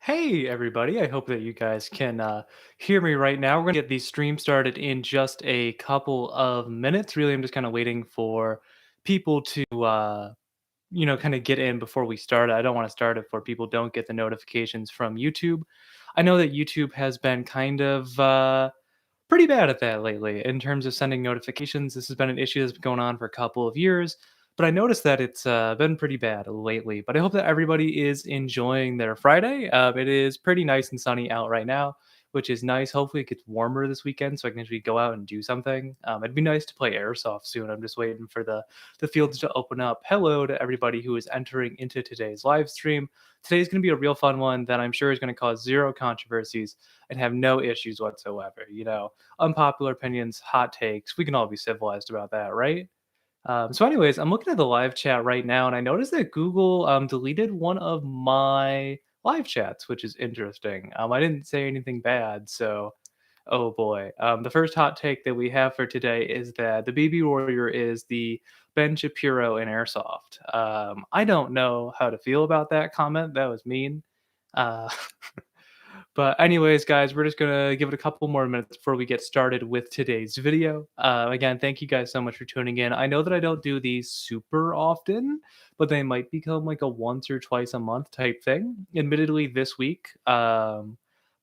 Hey everybody, I hope that you guys can hear me right now. We're going to get the stream started in just a couple of minutes. Really, I'm just kind of waiting for people to, kind of get in before we start. I don't want to start it before people don't get the notifications from YouTube. I know that YouTube has been kind of pretty bad at that lately in terms of sending notifications. This has been an issue that's been going on for a couple of years, but I noticed that it's been pretty bad lately. But I hope that everybody is enjoying their Friday. It is pretty nice and sunny out right now, which is nice. Hopefully, it gets warmer this weekend so I can actually go out and do something. It'd be nice to play airsoft soon. I'm just waiting for the fields to open up. Hello to everybody who is entering into today's live stream. Today's going to be a real fun one that I'm sure is going to cause zero controversies and have no issues whatsoever. Unpopular opinions, hot takes. We can all be civilized about that, right? Anyways, I'm looking at the live chat right now, and I noticed that Google deleted one of my live chats, which is interesting. I didn't say anything bad, so oh boy. The first hot take that we have for today is that the BB Warrior is the Ben Shapiro in Airsoft. I don't know how to feel about that comment. That was mean. Uh, But anyways, guys, we're just gonna give it a couple more minutes before we get started with today's video. Again, thank you guys so much for tuning in. I know that I don't do these super often, but they might become like a once or twice a month type thing. Admittedly, this week, by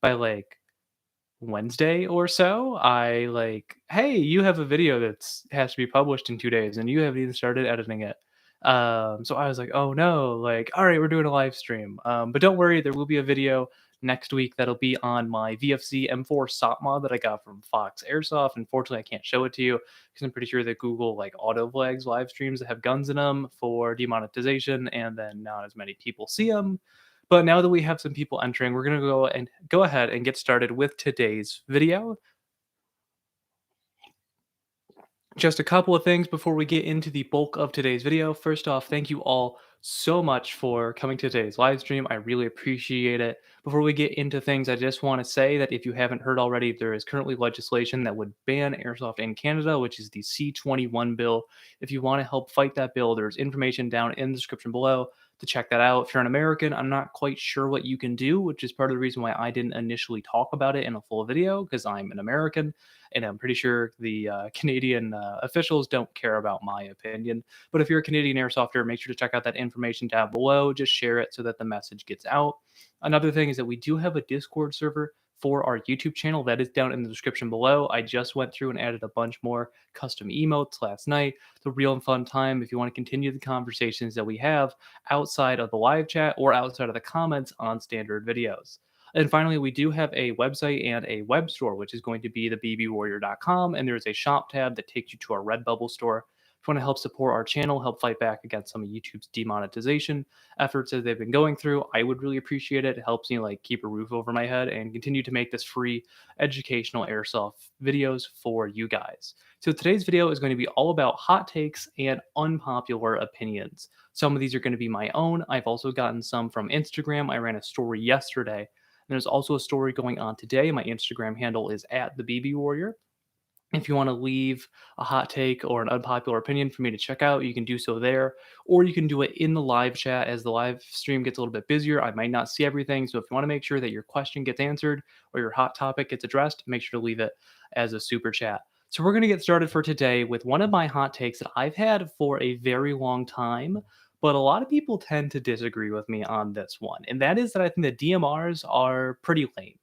like Wednesday or so, I like, hey, you have a video that's has to be published in 2 days, and you haven't even started editing it. So I was like, oh no, like, all right, we're doing a live stream. But don't worry, there will be a video next week that'll be on my VFC M4 SOP mod that I got from Fox Airsoft. Unfortunately, I can't show it to you because I'm pretty sure that Google like auto flags live streams that have guns in them for demonetization, and then not as many people see them. But now that we have some people entering, we're gonna go ahead and get started with today's video. Just a couple of things before we get into the bulk of today's video. First off, thank you all so much for coming to today's live stream. I really appreciate it. Before we get into things, I just want to say that if you haven't heard already, there is currently legislation that would ban airsoft in Canada, which is the C-21 bill. If you want to help fight that bill, there's information down in the description below to check that out. If you're an American, I'm not quite sure what you can do, which is part of the reason why I didn't initially talk about it in a full video, because I'm an American and I'm pretty sure the Canadian officials don't care about my opinion. But if you're a Canadian airsofter, make sure to check out that information down below. Just share it so that the message gets out. Another thing is that we do have a Discord server for our YouTube channel that is down in the description below. I just went through and added a bunch more custom emotes last night. It's a real and fun time if you want to continue the conversations that we have outside of the live chat or outside of the comments on standard videos. And finally, we do have a website and a web store, which is going to be the bbwarrior.com. And there's a shop tab that takes you to our Redbubble store. If you want to help support our channel, help fight back against some of YouTube's demonetization efforts that they've been going through, I would really appreciate it. It helps me like keep a roof over my head and continue to make this free educational airsoft videos for you guys. So today's video is going to be all about hot takes and unpopular opinions. Some of these are going to be my own. I've also gotten some from Instagram. I ran a story yesterday. There's also a story going on today. My Instagram handle is at the BB Warrior. If you want to leave a hot take or an unpopular opinion for me to check out, you can do so there, or you can do it in the live chat. As the live stream gets a little bit busier, I might not see everything. So if you want to make sure that your question gets answered or your hot topic gets addressed, make sure to leave it as a super chat. So we're going to get started for today with one of my hot takes that I've had for a very long time, but a lot of people tend to disagree with me on this one. And that is that I think the DMRs are pretty lame.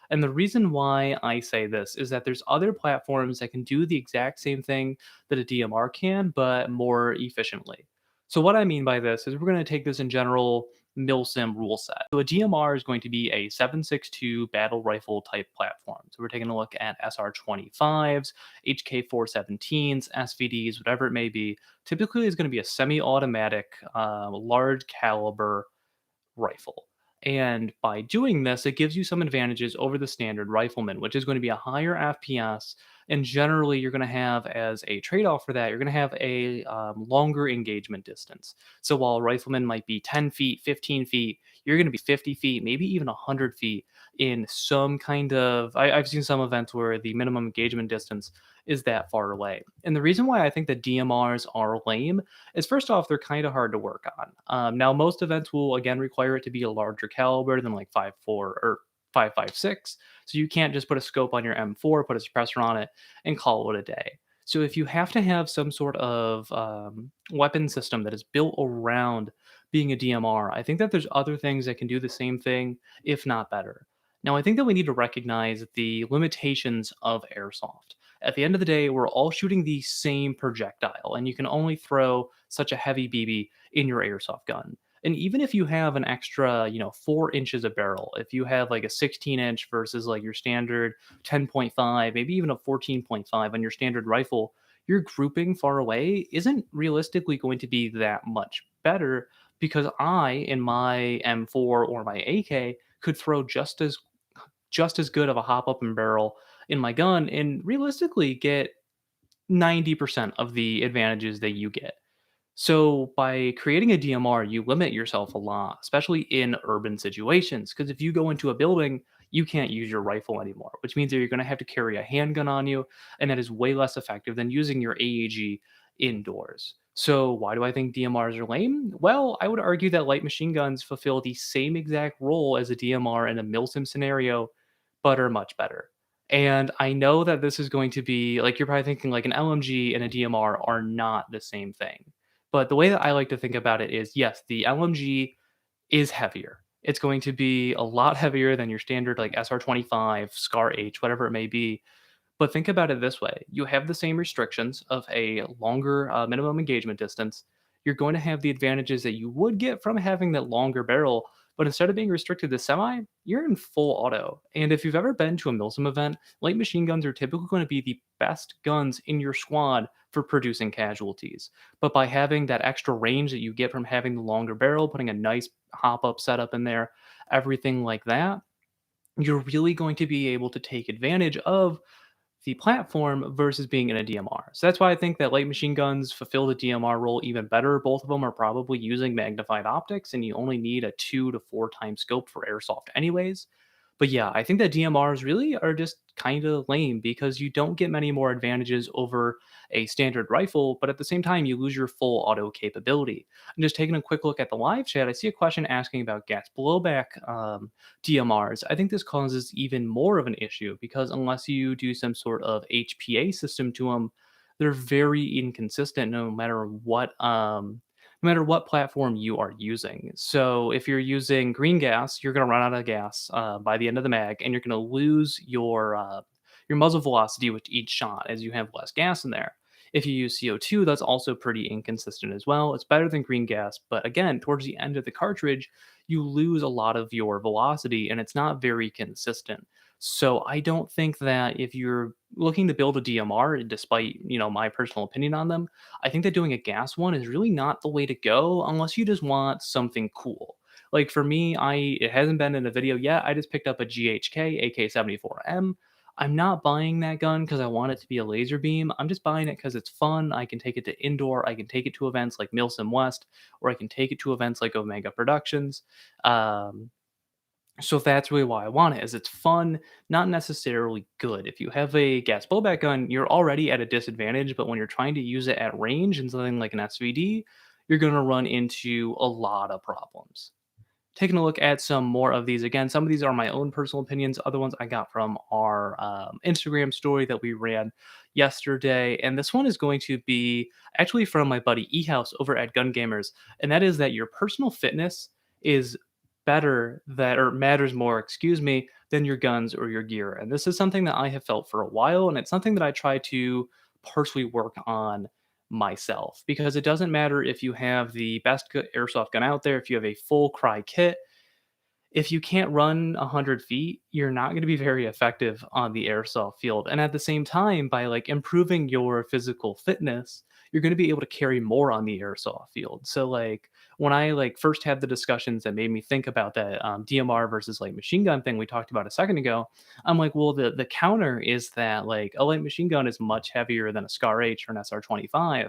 And the reason why I say this is that there's other platforms that can do the exact same thing that a DMR can, but more efficiently. So what I mean by this is we're going to take this in general milsim rule set. So a DMR is going to be a 7.62 battle rifle type platform. So we're taking a look at SR25s, HK417s, SVDs, whatever it may be. Typically, it's going to be a semi-automatic, large caliber rifle. And by doing this, it gives you some advantages over the standard rifleman, which is going to be a higher FPS. And generally, you're going to have, as a trade off for that, you're going to have a longer engagement distance. So while a rifleman might be 10 feet, 15 feet, you're going to be 50 feet, maybe even 100 feet in some kind of. I've seen some events where the minimum engagement distance is that far away. And the reason why I think the DMRs are lame is first off, they're kind of hard to work on. Now, most events will again require it to be a larger caliber than like 5.4 or 5.56. So you can't just put a scope on your M4, put a suppressor on it, and call it a day. So if you have to have some sort of weapon system that is built around being a DMR, I think that there's other things that can do the same thing, if not better. Now, I think that we need to recognize the limitations of airsoft. At the end of the day, we're all shooting the same projectile, and you can only throw such a heavy BB in your airsoft gun. And even if you have an extra, 4 inches of barrel, if you have like a 16-inch versus like your standard 10.5, maybe even a 14.5 on your standard rifle, your grouping far away isn't realistically going to be that much better because I, in my M4 or my AK, could throw just as good of a hop up and barrel in my gun and realistically get 90% of the advantages that you get. So by creating a DMR, you limit yourself a lot, especially in urban situations. Because if you go into a building, you can't use your rifle anymore, which means that you're going to have to carry a handgun on you, and that is way less effective than using your AEG indoors. So why do I think DMRs are lame? Well, I would argue that light machine guns fulfill the same exact role as a DMR in a milsim scenario, but are much better. And I know that this is going to be like you're probably thinking like an LMG and a DMR are not the same thing. But the way that I like to think about it is yes, the LMG is heavier. It's going to be a lot heavier than your standard like SR25, SCAR H, whatever it may be. But think about it this way: you have the same restrictions of a longer minimum engagement distance. You're going to have the advantages that you would get from having that longer barrel, but instead of being restricted to semi, you're in full auto. And if you've ever been to a Milsim event, light machine guns are typically going to be the best guns in your squad for producing casualties. But by having that extra range that you get from having the longer barrel, putting a nice hop up setup in there, everything like that, you're really going to be able to take advantage of the platform versus being in a DMR. So that's why I think that light machine guns fulfill the DMR role even better. Both of them are probably using magnified optics, and you only need a 2 to 4 times scope for airsoft, anyways. But yeah, I think that DMRs really are just kind of lame because you don't get many more advantages over a standard rifle, but at the same time, you lose your full auto capability. And just taking a quick look at the live chat, I see a question asking about gas blowback DMRs. I think this causes even more of an issue because unless you do some sort of HPA system to them, they're very inconsistent no matter what platform you are using. So if you're using green gas, you're going to run out of gas by the end of the mag, and you're going to lose your muzzle velocity with each shot as you have less gas in there. If you use CO2, that's also pretty inconsistent as well. It's better than green gas, but again, towards the end of the cartridge, you lose a lot of your velocity, and it's not very consistent. So I don't think that if you're looking to build a DMR, despite my personal opinion on them, I think that doing a gas one is really not the way to go unless you just want something cool. Like for me, it hasn't been in a video yet. I just picked up a GHK AK-74M. I'm not buying that gun because I want it to be a laser beam. I'm just buying it because it's fun. I can take it to indoor. I can take it to events like Milsim West, or I can take it to events like Omega Productions. Um, so that's really why I want it, is it's fun, not necessarily good. If you have a gas blowback gun, you're already at a disadvantage, but when you're trying to use it at range in something like an SVD, you're going to run into a lot of problems. Taking a look at some more of these again, some of these are my own personal opinions. Other ones I got from our Instagram story that we ran yesterday. And this one is going to be actually from my buddy eHouse over at Gun Gamers. And that is that your personal fitness is better that or matters more, excuse me, than your guns or your gear. And this is something that I have felt for a while, and it's something that I try to personally work on myself because it doesn't matter if you have the best airsoft gun out there, if you have a full cry kit, if you can't run 100 feet, you're not going to be very effective on the airsoft field. And at the same time, by like improving your physical fitness, you're going to be able to carry more on the airsoft field. So like when I like first had the discussions that made me think about that DMR versus light machine gun thing we talked about a second ago, I'm like, well, the counter is that like a light machine gun is much heavier than a SCAR H or an SR25,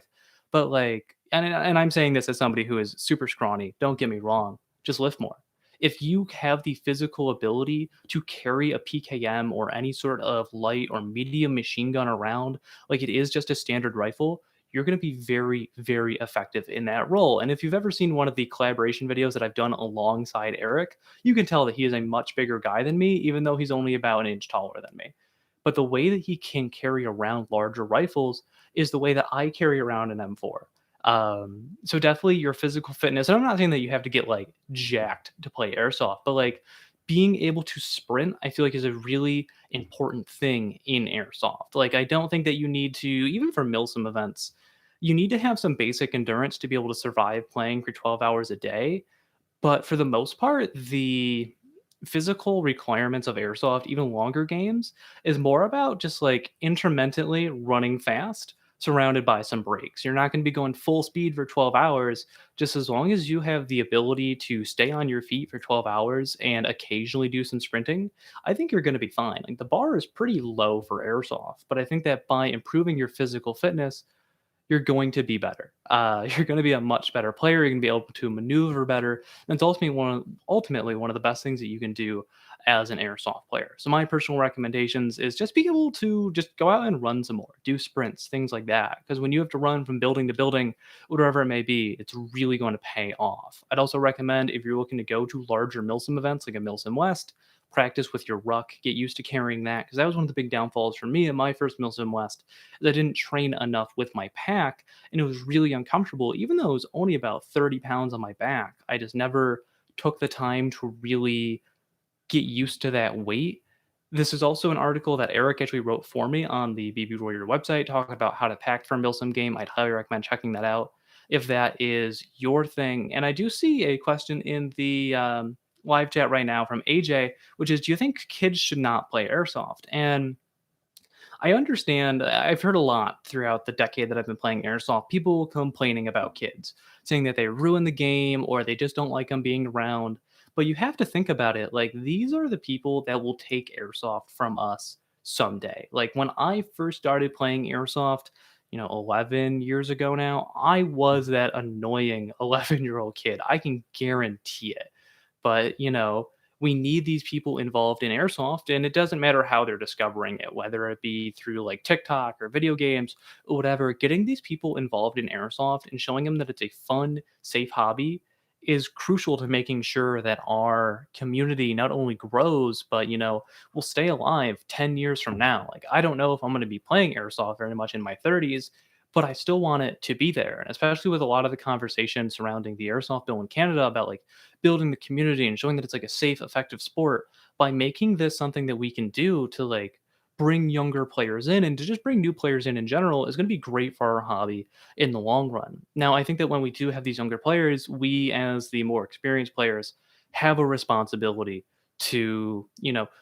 but like, and I'm saying this as somebody who is super scrawny. Don't get me wrong, just lift more. if you have the physical ability to carry a PKM or any sort of light or medium machine gun around like it is just a standard rifle, you're going to be very, very effective in that role. And if you've ever seen one of the collaboration videos that I've done alongside Eric, you can tell that he is a much bigger guy than me, even though he's only about an inch taller than me. But the way that he can carry around larger rifles is the way that I carry around an M4. So definitely your physical fitness. And I'm not saying that you have to get like jacked to play airsoft, but like being able to sprint, I feel like is a really important thing in airsoft. Like I don't think that you need to, even for milsim events, you need to have some basic endurance to be able to survive playing for 12 hours a day, but for the most part, the physical requirements of airsoft, even longer games, is more about just like intermittently running fast, surrounded by some breaks. You're not going to be going full speed for 12 hours. Just as long as you have the ability to stay on your feet for 12 hours and occasionally do some sprinting, I think you're going to be fine. Like the bar is pretty low for airsoft, but I think that by improving your physical fitness, you're going to be better. You're going to be a much better player. You're going to be able to maneuver better. And it's ultimately one of the best things that you can do as an airsoft player. So my personal recommendations is just be able to just go out and run some more, do sprints, things like that. Because when you have to run from building to building, whatever it may be, it's really going to pay off. I'd also recommend if you're looking to go to larger Milsim events like a Milsim West, practice with your ruck, get used to carrying that because that was one of the big downfalls for me in my first Milsim West is I didn't train enough with my pack and it was really uncomfortable even though it was only about 30 pounds on my back. I just never took the time to really get used to that weight. This is also an article that Eric actually wrote for me on the BB Warrior website talking about how to pack for a Milsim game. I'd highly recommend checking that out if that is your thing. And I do see a question in the live chat right now from AJ, which is, do you think kids should not play airsoft? And I understand. I've heard a lot throughout the decade that I've been playing airsoft, people complaining about kids, saying that they ruin the game or they just don't like them being around. But you have to think about it. Like, these are the people that will take airsoft from us someday. Like, when I first started playing airsoft, 11 years ago now, I was that annoying 11-year-old kid. I can guarantee it. But, we need these people involved in airsoft, and it doesn't matter how they're discovering it, whether it be through like TikTok or video games or whatever. Getting these people involved in airsoft and showing them that it's a fun, safe hobby is crucial to making sure that our community not only grows, but will stay alive 10 years from now. Like, I don't know if I'm going to be playing airsoft very much in my 30s, but I still want it to be there. And especially with a lot of the conversation surrounding the airsoft bill in Canada about like building the community and showing that it's like a safe, effective sport, by making this something that we can do to like bring younger players in and to just bring new players in general is going to be great for our hobby in the long run. Now, I think that when we do have these younger players, we as the more experienced players have a responsibility to,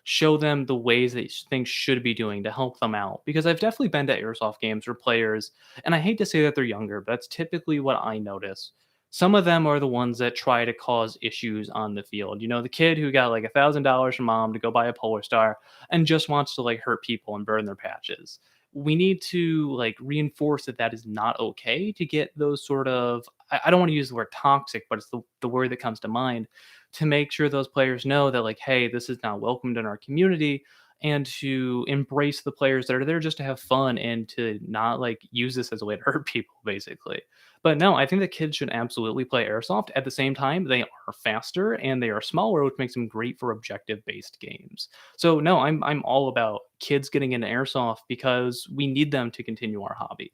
show them the ways that things should be doing to help them out. Because I've definitely been to airsoft games where players, and I hate to say that they're younger, but that's typically what I notice. Some of them are the ones that try to cause issues on the field. The kid who got like $1,000 from mom to go buy a Polar Star and just wants to like hurt people and burn their patches. We need to like reinforce that that is not okay to get those sort of, I don't want to use the word toxic, but it's the word that comes to mind, to make sure those players know that like, hey, this is not welcomed in our community, and to embrace the players that are there just to have fun and to not like use this as a way to hurt people basically. But no, I think that kids should absolutely play airsoft. At the same time, they are faster and they are smaller, which makes them great for objective based games. So no, I'm all about kids getting into airsoft because we need them to continue our hobby.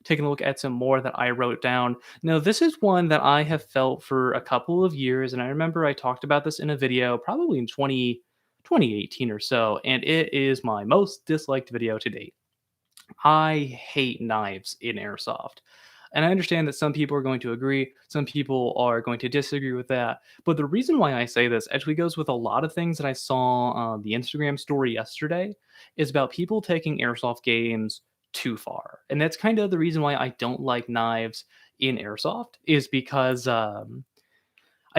Taking a look at some more that I wrote down. Now, this is one that I have felt for a couple of years, and I remember I talked about this in a video probably in 2018 or so, and it is my most disliked video to date. I hate knives in airsoft. And I understand that some people are going to agree, some people are going to disagree with that. But the reason why I say this actually goes with a lot of things that I saw on the Instagram story yesterday, is about people taking airsoft games too far. And that's kind of the reason why I don't like knives in airsoft, is because I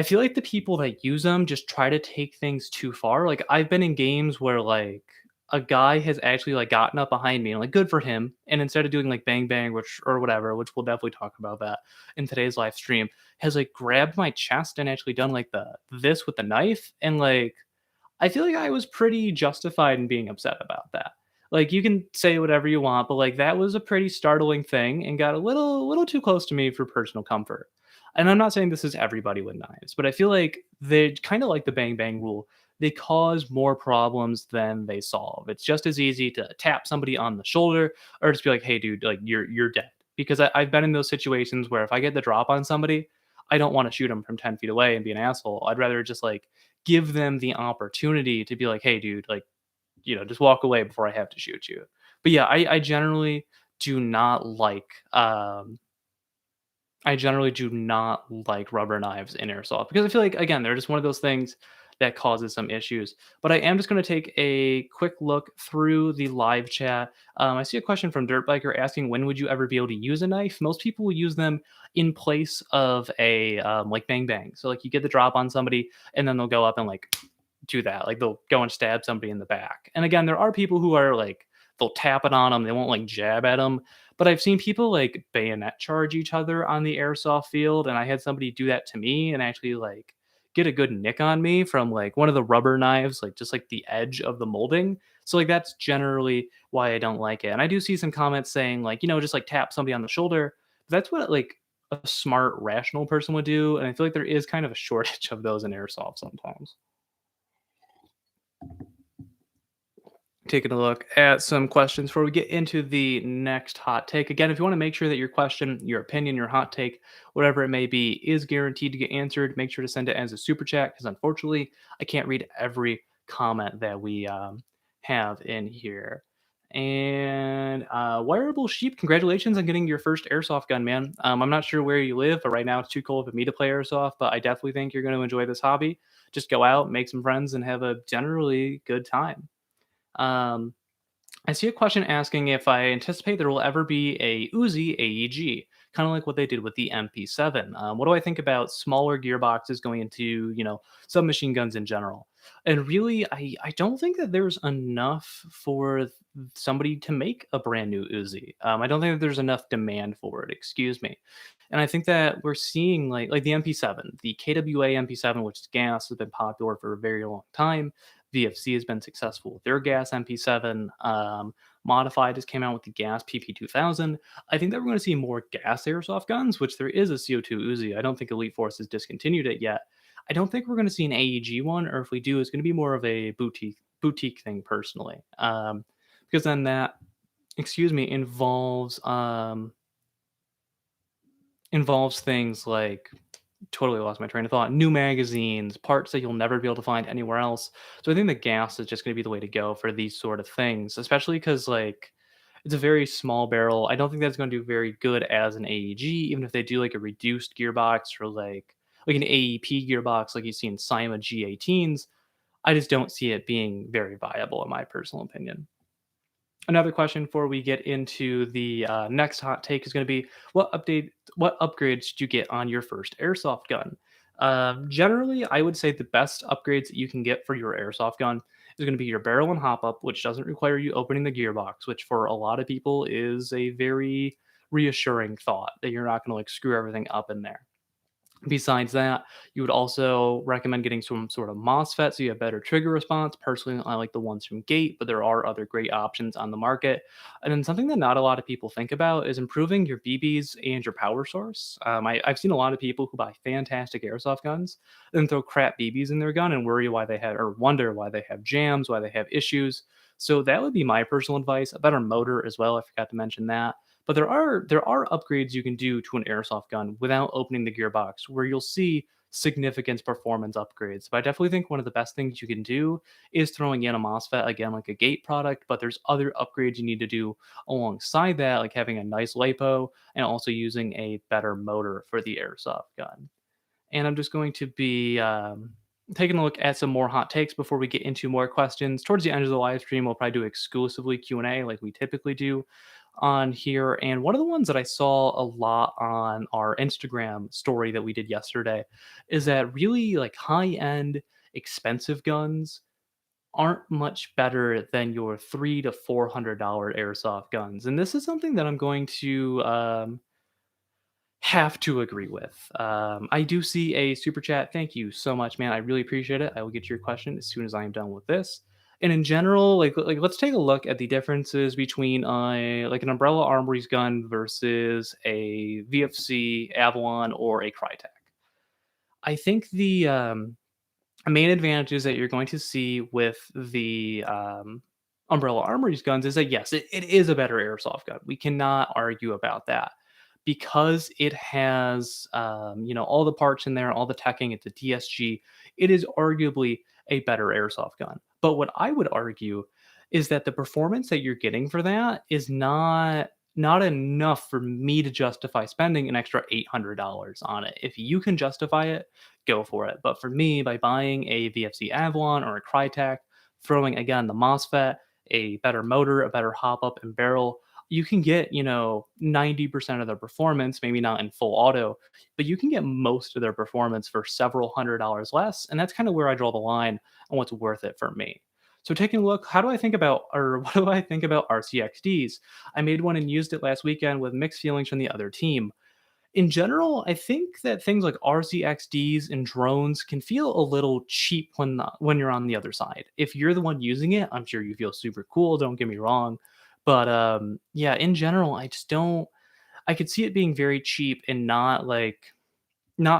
feel like the people that use them just try to take things too far. Like, I've been in games where like a guy has actually, like, gotten up behind me and, like, good for him, and instead of doing, like, bang bang, which or whatever, which we'll definitely talk about that in today's live stream, has, like, grabbed my chest and actually done, like, the this with the knife, and, like, I feel like I was pretty justified in being upset about that. Like, you can say whatever you want, but, like, that was a pretty startling thing and got a little too close to me for personal comfort. And I'm not saying this is everybody with knives, but I feel like they kinda like the bang bang rule. They cause more problems than they solve. It's just as easy to tap somebody on the shoulder or just be like, "Hey, dude, like, you're dead." Because I've been in those situations where if I get the drop on somebody, I don't wanna shoot them from 10 feet away and be an asshole. I'd rather just, like, give them the opportunity to be like, "Hey, dude, like, just walk away before I have to shoot you." But yeah, I generally do not like, I generally do not like rubber knives in airsoft because I feel like, again, they're just one of those things that causes some issues. But I am just going to take a quick look through the live chat. I see a question from Dirt Biker asking, when would you ever be able to use a knife? Most people will use them in place of a like bang bang. So like you get the drop on somebody and then they'll go up and like do that. Like they'll go and stab somebody in the back. And again, there are people who are like they'll tap it on them. They won't like jab at them. But I've seen people like bayonet charge each other on the airsoft field, and I had somebody do that to me and actually like get a good nick on me from like one of the rubber knives, like just like the edge of the molding. So like that's generally why I don't like it. And I do see some comments saying like, just like tap somebody on the shoulder. That's what like a smart, rational person would do. And I feel like there is kind of a shortage of those in airsoft sometimes. Taking a look at some questions before we get into the next hot take. Again, if you want to make sure that your question, your opinion, your hot take, whatever it may be, is guaranteed to get answered, make sure to send it as a super chat because unfortunately, I can't read every comment that we have in here. And Wireable Sheep, congratulations on getting your first airsoft gun, man. I'm not sure where you live, but right now it's too cold for me to play airsoft. But I definitely think you're going to enjoy this hobby. Just go out, make some friends, and have a generally good time. Um, I see a question asking if I anticipate there will ever be a Uzi AEG, kind of like what they did with the MP7. What do I think about smaller gearboxes going into, submachine guns in general? And really, I don't think that there's enough for somebody to make a brand new Uzi. I don't think that there's enough demand for it. Excuse me. And I think that we're seeing like the MP7, the KWA MP7, which is gas, has been popular for a very long time. VFC has been successful with their gas MP7. Modified just came out with the gas PP2000. I think that we're going to see more gas airsoft guns, which there is a CO2 Uzi. I don't think Elite Force has discontinued it yet. I don't think we're going to see an AEG one, or if we do, it's going to be more of a boutique thing personally. Because then that, excuse me, involves things like totally lost my train of thought. New magazines, parts that you'll never be able to find anywhere else. So I think the gas is just going to be the way to go for these sort of things, especially because like it's a very small barrel. I don't think that's going to do very good as an AEG, even if they do like a reduced gearbox or like an AEP gearbox, like you see in Cyma G18s. I just don't see it being very viable, in my personal opinion. Another question before we get into the next hot take is going to be what upgrades did you get on your first airsoft gun? Generally, I would say the best upgrades that you can get for your airsoft gun is going to be your barrel and hop up, which doesn't require you opening the gearbox, which for a lot of people is a very reassuring thought that you're not going to like screw everything up in there. Besides that, you would also recommend getting some sort of MOSFET so you have better trigger response. Personally, I like the ones from Gate, but there are other great options on the market. And then something that not a lot of people think about is improving your BBs and your power source. I've seen a lot of people who buy fantastic airsoft guns, then throw crap BBs in their gun and worry why they have or wonder why they have jams, why they have issues. So that would be my personal advice. A better motor as well. I forgot to mention that. But there are upgrades you can do to an airsoft gun without opening the gearbox, where you'll see significant performance upgrades. But I definitely think one of the best things you can do is throwing in a MOSFET, again, like a gate product. But there's other upgrades you need to do alongside that, like having a nice LiPo and also using a better motor for the airsoft gun. And I'm just going to be taking a look at some more hot takes before we get into more questions. Towards the end of the live stream, we'll probably do exclusively Q&A like we typically do on here. And one of the ones that I saw a lot on our Instagram story that we did yesterday is that really like high-end expensive guns aren't much better than your $300 to $400 airsoft guns. And this is something that I'm going to have to agree with. I do see a super chat. Thank you so much, man. I really appreciate it. I will get to your question as soon as I am done with this. And in general, like let's take a look at the differences between like an Umbrella Armory's gun versus a VFC Avalon or a Crytek. I think the main advantages that you're going to see with the Umbrella Armory's guns is that yes, it is a better airsoft gun. We cannot argue about that because it has all the parts in there, all the teching. It's a DSG. It is arguably a better airsoft gun. But what I would argue is that the performance that you're getting for that is not enough for me to justify spending an extra $800 on it. If you can justify it, go for it. But for me, by buying a VFC Avalon or a Crytek, throwing again the MOSFET, a better motor, a better hop up and barrel, you can get, 90% of their performance, maybe not in full auto, but you can get most of their performance for several $100 less. And that's kind of where I draw the line on what's worth it for me. So taking a look, how do I think about, or what do I think about RCXDs? I made one and used it last weekend with mixed feelings from the other team. In general, I think that things like RCXDs and drones can feel a little cheap when you're on the other side. If you're the one using it, I'm sure you feel super cool, don't get me wrong. But yeah, in general, I just don't I could see it being very cheap and not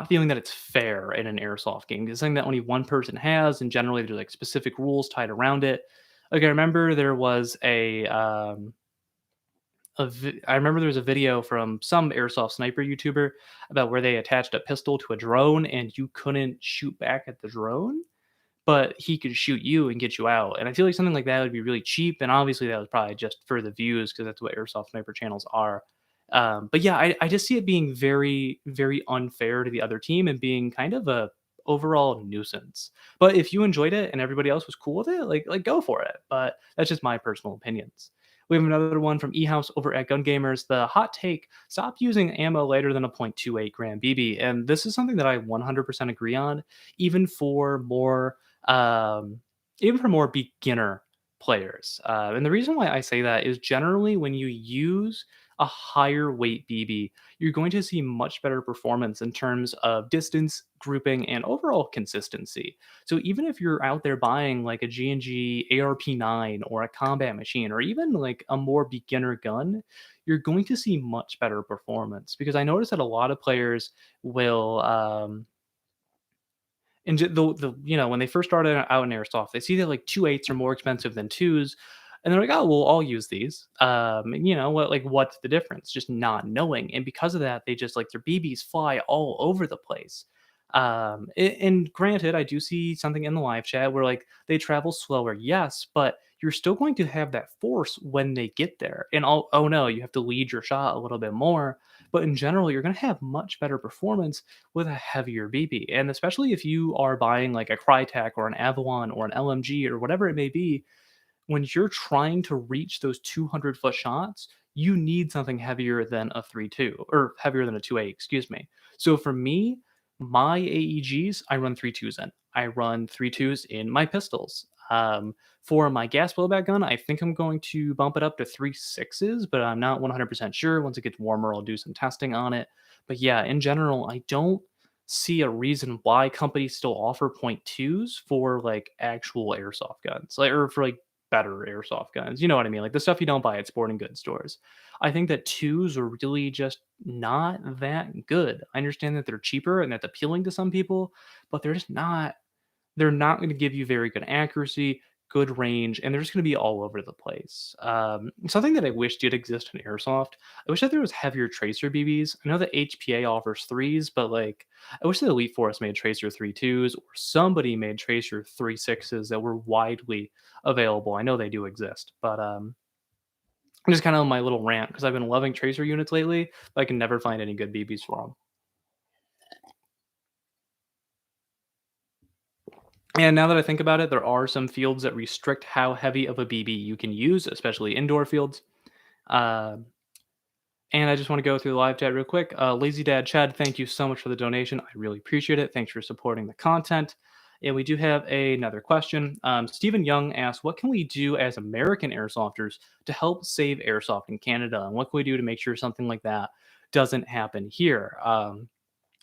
feeling that it's fair in an airsoft game. It's something that only one person has, and generally there's like specific rules tied around it. Like I remember there was I remember there was a video from some airsoft sniper YouTuber about where they attached a pistol to a drone and you couldn't shoot back at the drone, but he could shoot you and get you out. And I feel like something like that would be really cheap. And obviously, that was probably just for the views because that's what airsoft sniper channels are. But yeah, I just see it being very, very unfair to the other team and being kind of a overall nuisance. But if you enjoyed it and everybody else was cool with it, like go for it. But that's just my personal opinions. We have another one from eHouse over at Gun Gamers. The hot take: stop using ammo lighter than a .28 gram BB. And this is something that I 100% agree on, even for more um, even for more beginner players. And the reason why I say that is generally when you use a higher weight BB, you're going to see much better performance in terms of distance, grouping, and overall consistency. So even if you're out there buying like a G&G ARP9 or a combat machine or even like a more beginner gun, you're going to see much better performance because I noticed that a lot of players will and when they first started out in airsoft, they see that like 2.8s are more expensive than 2s, and they're like, "Oh, well, I'll use these." And what's the difference? Just not knowing, and because of that, they just like their BBs fly all over the place. And granted, I do see something in the live chat where like they travel slower, yes, but you're still going to have that force when they get there. And oh no, you have to lead your shot a little bit more. But in general, you're going to have much better performance with a heavier BB. And especially if you are buying like a Crytek or an Avalon or an LMG or whatever it may be, when you're trying to reach those 200-foot shots, you need something heavier than a 3.2 or heavier than a 2.8, excuse me. So for me, my AEGs, I run 3.2s in. I run 3.2s in my pistols. For my gas blowback gun, I think I'm going to bump it up to 3.6s, but I'm not 100% sure. Once it gets warmer, I'll do some testing on it. But yeah, in general, I don't see a reason why companies still offer .2s for like actual airsoft guns, like or for like better airsoft guns. You know what I mean? Like the stuff you don't buy at sporting goods stores. I think that twos are really just not that good. I understand that they're cheaper and that's appealing to some people, but they're not going to give you very good accuracy, good range, and they're just going to be all over the place. Something that I wish did exist in airsoft. I wish that there was heavier tracer BBs. I know that HPA offers threes, but like I wish that Elite Force made tracer 3.2s or somebody made tracer 3.6s that were widely available. I know they do exist, but just kind of my little rant because I've been loving tracer units lately, but I can never find any good BBs for them. And now that I think about it, there are some fields that restrict how heavy of a BB you can use, especially indoor fields. Uh, and I just want to go through the live chat real quick. Lazy Dad Chad, thank you so much for the donation. I really appreciate it. Thanks for supporting the content. And we do have another question. Stephen Young asks, "What can we do as American airsofters to help save airsoft in Canada, and what can we do to make sure something like that doesn't happen here?"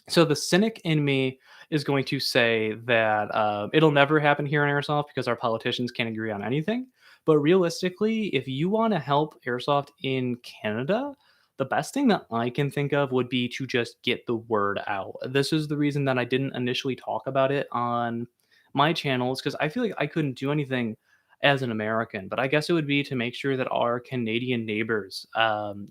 So the cynic in me is going to say that it'll never happen here in airsoft because our politicians can't agree on anything. But realistically, if you want to help airsoft in Canada, the best thing that I can think of would be to just get the word out. This is the reason that I didn't initially talk about it on my channels because I feel like I couldn't do anything as an American. But I guess it would be to make sure that our Canadian neighbors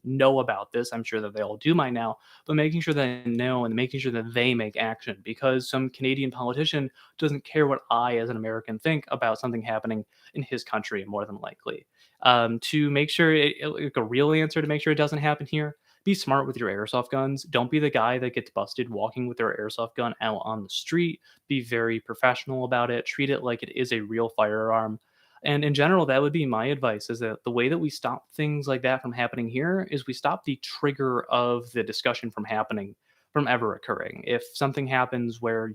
know about this. I'm sure that they all do by now, but making sure that they know and making sure that they make action because some Canadian politician doesn't care what I, as an American, think about something happening in his country, more than likely. To make sure like a real answer to make sure it doesn't happen here, be smart with your airsoft guns. Don't be the guy that gets busted walking with their airsoft gun out on the street. Be very professional about it. Treat it like it is a real firearm. And in general, that would be my advice is that the way that we stop things like that from happening here is we stop the trigger of the discussion from happening from ever occurring. If something happens where,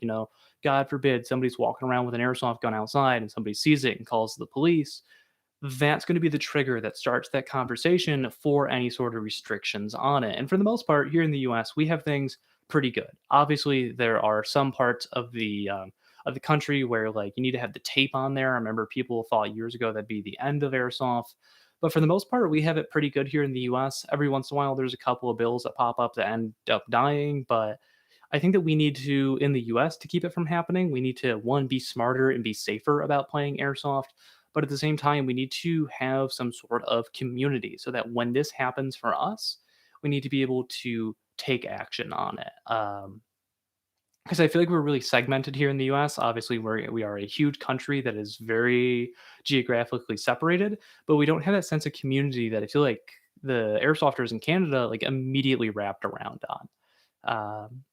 God forbid, somebody's walking around with an airsoft gun outside and somebody sees it and calls the police, that's going to be the trigger that starts that conversation for any sort of restrictions on it. And for the most part, here in the US, we have things pretty good. Obviously, there are some parts of the country where like you need to have the tape on there. I remember people thought years ago that'd be the end of airsoft. But for the most part, we have it pretty good here in the US. Every once in a while, there's a couple of bills that pop up that end up dying, but I think that we need to, in the US, to keep it from happening, we need to, one, be smarter and be safer about playing airsoft. But at the same time, we need to have some sort of community so that when this happens for us, we need to be able to take action on it. Because I feel like we're really segmented here in the US. Obviously, we are a huge country that is very geographically separated, but we don't have that sense of community that I feel like the airsofters in Canada like immediately wrapped around on. Um,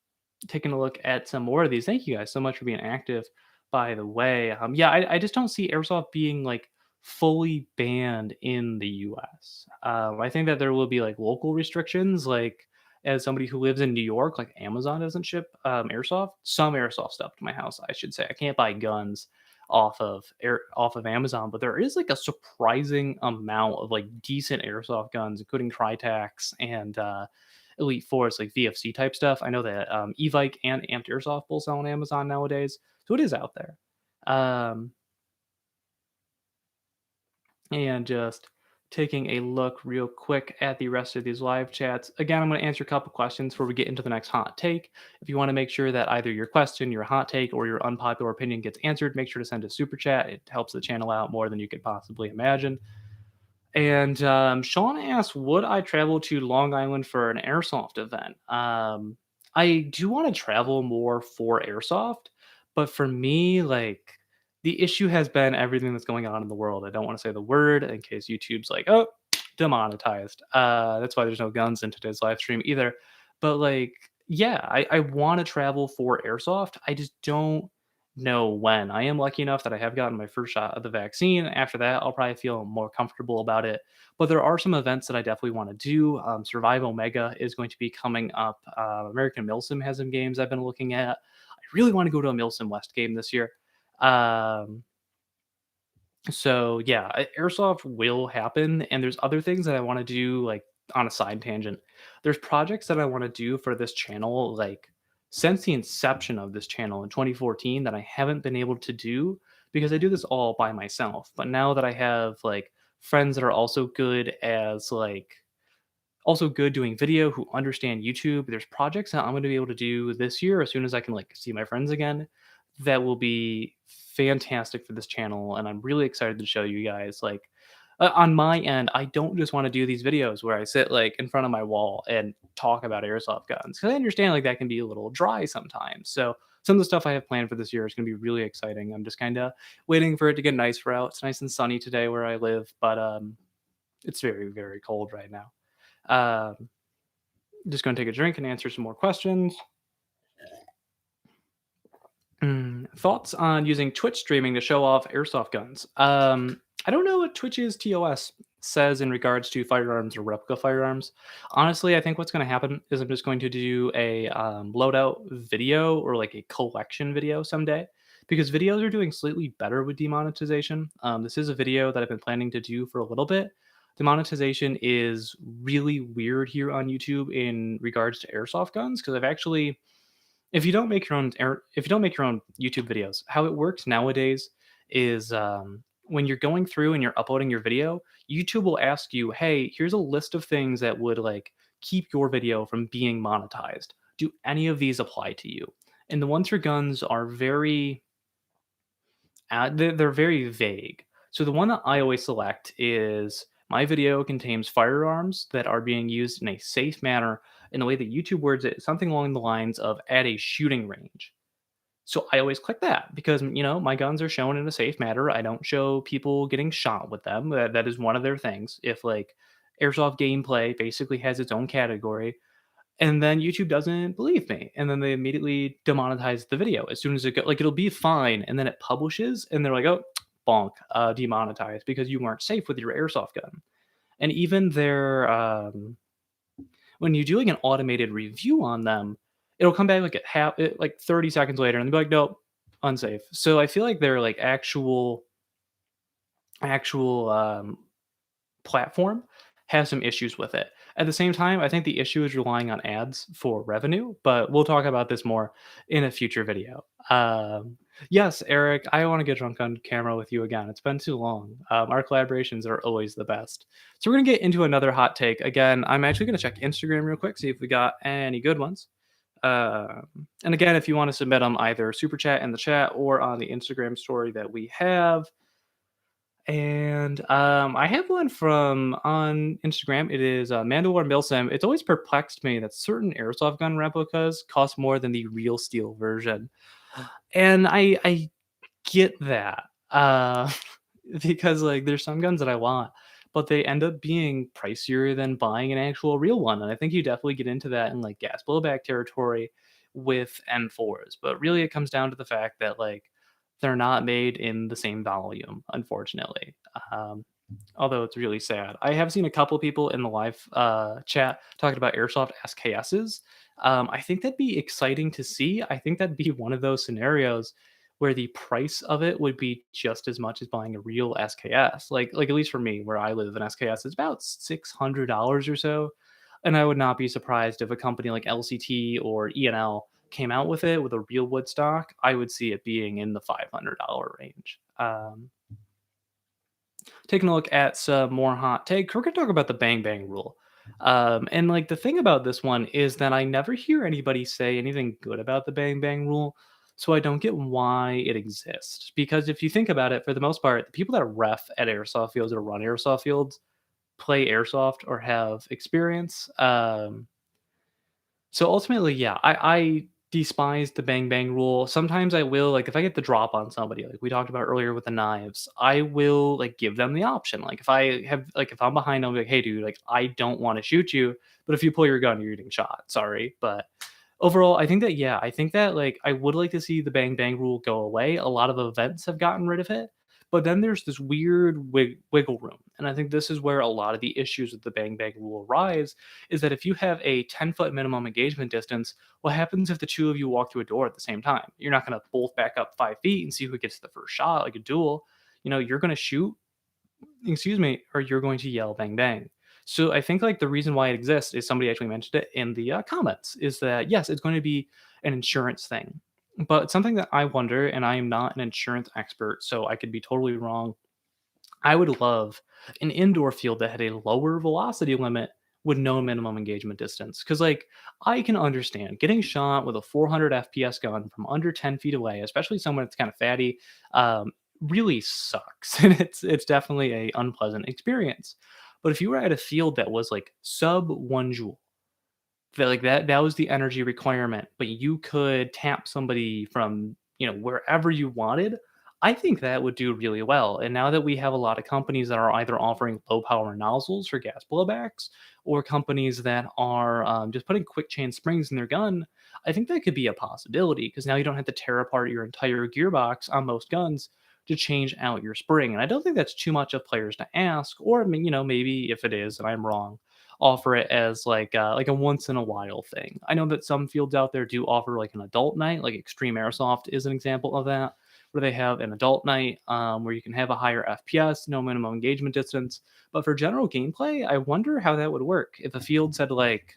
Taking a look at some more of these. Thank you guys so much for being active, by the way. Yeah, I just don't see airsoft being like fully banned in the US. I think that there will be like local restrictions, like as somebody who lives in New York, like Amazon doesn't ship airsoft, some airsoft stuff to my house, I should say. I can't buy guns off of Amazon, but there is like a surprising amount of like decent airsoft guns, including Tritacs and Elite Force, like VFC type stuff. I know that Evike and Amped Airsoft will sell on Amazon nowadays, so it is out there. Um, and just taking a look real quick at the rest of these live chats. Again, I'm going to answer a couple questions before we get into the next hot take. If you want to make sure that either your question, your hot take, or your unpopular opinion gets answered, make sure to send a super chat. It helps the channel out more than you could possibly imagine. And Sean asked, "Would I travel to Long Island for an airsoft event?" I do want to travel more for airsoft, but for me, like the issue has been everything that's going on in the world. I don't want to say the word in case YouTube's like, "Oh, demonetized." That's why there's no guns in today's live stream either. But like, yeah, I want to travel for airsoft. I just don't know when. I am lucky enough that I have gotten my first shot of the vaccine. After that, I'll probably feel more comfortable about it. But there are some events that I definitely want to do. Survive Omega is going to be coming up. American Milsim has some games I've been looking at. I really want to go to a Milsim West game this year. Um, so yeah, airsoft will happen, and there's other things that I want to do, like on a side tangent. There's projects that I want to do for this channel, like since the inception of this channel in 2014, that I haven't been able to do because I do this all by myself. But now that I have like friends that are also good doing video who understand YouTube. There's projects that I'm going to be able to do this year as soon as I can like see my friends again that will be fantastic for this channel, and I'm really excited to show you guys like on my end, I don't just want to do these videos where I sit like in front of my wall and talk about airsoft guns because I understand like that can be a little dry sometimes. So some of the stuff I have planned for this year is going to be really exciting. I'm just kind of waiting for it to get nicer out. It's nice and sunny today where I live, but it's very, very cold right now. Um, just going to take a drink and answer some more questions. Thoughts on using Twitch streaming to show off airsoft guns? I don't know what Twitch's TOS says in regards to firearms or replica firearms. Honestly, I think what's going to happen is I'm just going to do a loadout video or like a collection video someday because videos are doing slightly better with demonetization. This is a video that I've been planning to do for a little bit. Demonetization is really weird here on YouTube in regards to airsoft guns because I've actually if you don't make your own YouTube videos, how it works nowadays is when you're going through and you're uploading your video, YouTube will ask you, "Hey, here's a list of things that would like keep your video from being monetized. Do any of these apply to you?" And the ones for guns are very they're very vague. So the one that I always select is my video contains firearms that are being used in a safe manner. In the way that YouTube words it, something along the lines of at a shooting range. So I always click that because my guns are shown in a safe manner. I don't show people getting shot with them. That is one of their things. If like airsoft gameplay basically has its own category, and then YouTube doesn't believe me, and then they immediately demonetize the video as soon as like, it'll be fine, and then it publishes, and they're like, "Oh, bonk, demonetized because you weren't safe with your airsoft gun." And even when you do, like, an automated review on them, it'll come back, like, like, 30 seconds later, and they'll be like, "Nope, unsafe." So I feel like their, like, actual platform has some issues with it. At the same time, I think the issue is relying on ads for revenue, but we'll talk about this more in a future video. Yes, Eric, I want to get drunk on camera with you again. It's been too long. Our collaborations are always the best. So we're gonna get into another hot take. Again, I'm actually gonna check Instagram real quick, see if we got any good ones. And again, if you want to submit them, either super chat in the chat or on the Instagram story that we have. And I have one from on Instagram. It is Mandalore Milsim. It's always perplexed me that certain airsoft gun replicas cost more than the real steel version, and I get that because like there's some guns that I want, but they end up being pricier than buying an actual real one, and I think you definitely get into that in like gas blowback territory with M4s. But really, it comes down to the fact that like they're not made in the same volume, unfortunately. Um, Although it's really sad. I have seen a couple people in the live chat talking about airsoft SKSs. I think that'd be exciting to see. I think that'd be one of those scenarios where the price of it would be just as much as buying a real SKS. Like at least for me, where I live, an SKS is about $600 or so, and I would not be surprised if a company like LCT or ENL came out with it with a real wood stock. I would see it being in the $500 range. Taking a look at some more hot takes, we're gonna talk about the bang bang rule. And like the thing about this one is that I never hear anybody say anything good about the bang bang rule. So I don't get why it exists. Because if you think about it, for the most part, the people that ref at airsoft fields or run airsoft fields play airsoft or have experience. So ultimately, yeah, I despise the bang bang rule. Sometimes I will, like, if I get the drop on somebody, like we talked about earlier with the knives, I will like give them the option. Like if I'm behind, I'll be like, "Hey, dude, like I don't want to shoot you, but if you pull your gun, you're getting shot. Sorry." But overall, I think that yeah, I think that like I would like to see the bang bang rule go away. A lot of events have gotten rid of it, but then there's this weird wiggle room, and I think this is where a lot of the issues with the bang bang rule arise is that if you have a 10-foot minimum engagement distance, what happens if the two of you walk through a door at the same time? You're not going to both back up 5 feet and see who gets the first shot, like a duel. You're going to shoot, excuse me, or you're going to yell bang bang. So I think like the reason why it exists is somebody actually mentioned it in the comments is that yes, it's going to be an insurance thing. But something that I wonder, and I am not an insurance expert, so I could be totally wrong. I would love an indoor field that had a lower velocity limit with no minimum engagement distance. Because, like, I can understand getting shot with a 400 FPS gun from under 10 feet away, especially someone that's kind of fatty, really sucks, and it's definitely a unpleasant experience. But if you were at a field that was like sub 1 joule, that was the energy requirement, but you could tap somebody from, wherever you wanted. I think that would do really well, and now that we have a lot of companies that are either offering low power nozzles for gas blowbacks or companies that are, just putting quick chain springs in their gun, I think that could be a possibility because now you don't have to tear apart your entire gearbox on most guns to change out your spring, and I don't think that's too much of players to ask, or, I mean, maybe if it is and I'm wrong, offer it as like a once in a while thing. I know that some fields out there do offer like an adult night, like Extreme Airsoft is an example of that, where they have an adult night, where you can have a higher FPS, no minimum engagement distance. But for general gameplay, I wonder how that would work if a field said like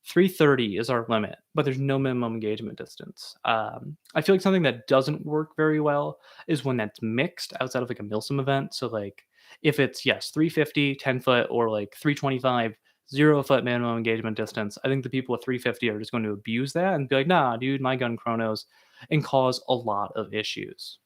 330 is our limit, but there's no minimum engagement distance. I feel like something that doesn't work very well is when that's mixed outside of like a milsim event. So like if it's yes 350, 10 foot, or like 325, 0 foot minimum engagement distance, I think the people with 350 are just going to abuse that and be like, nah, dude, my gun chronos, and cause a lot of issues.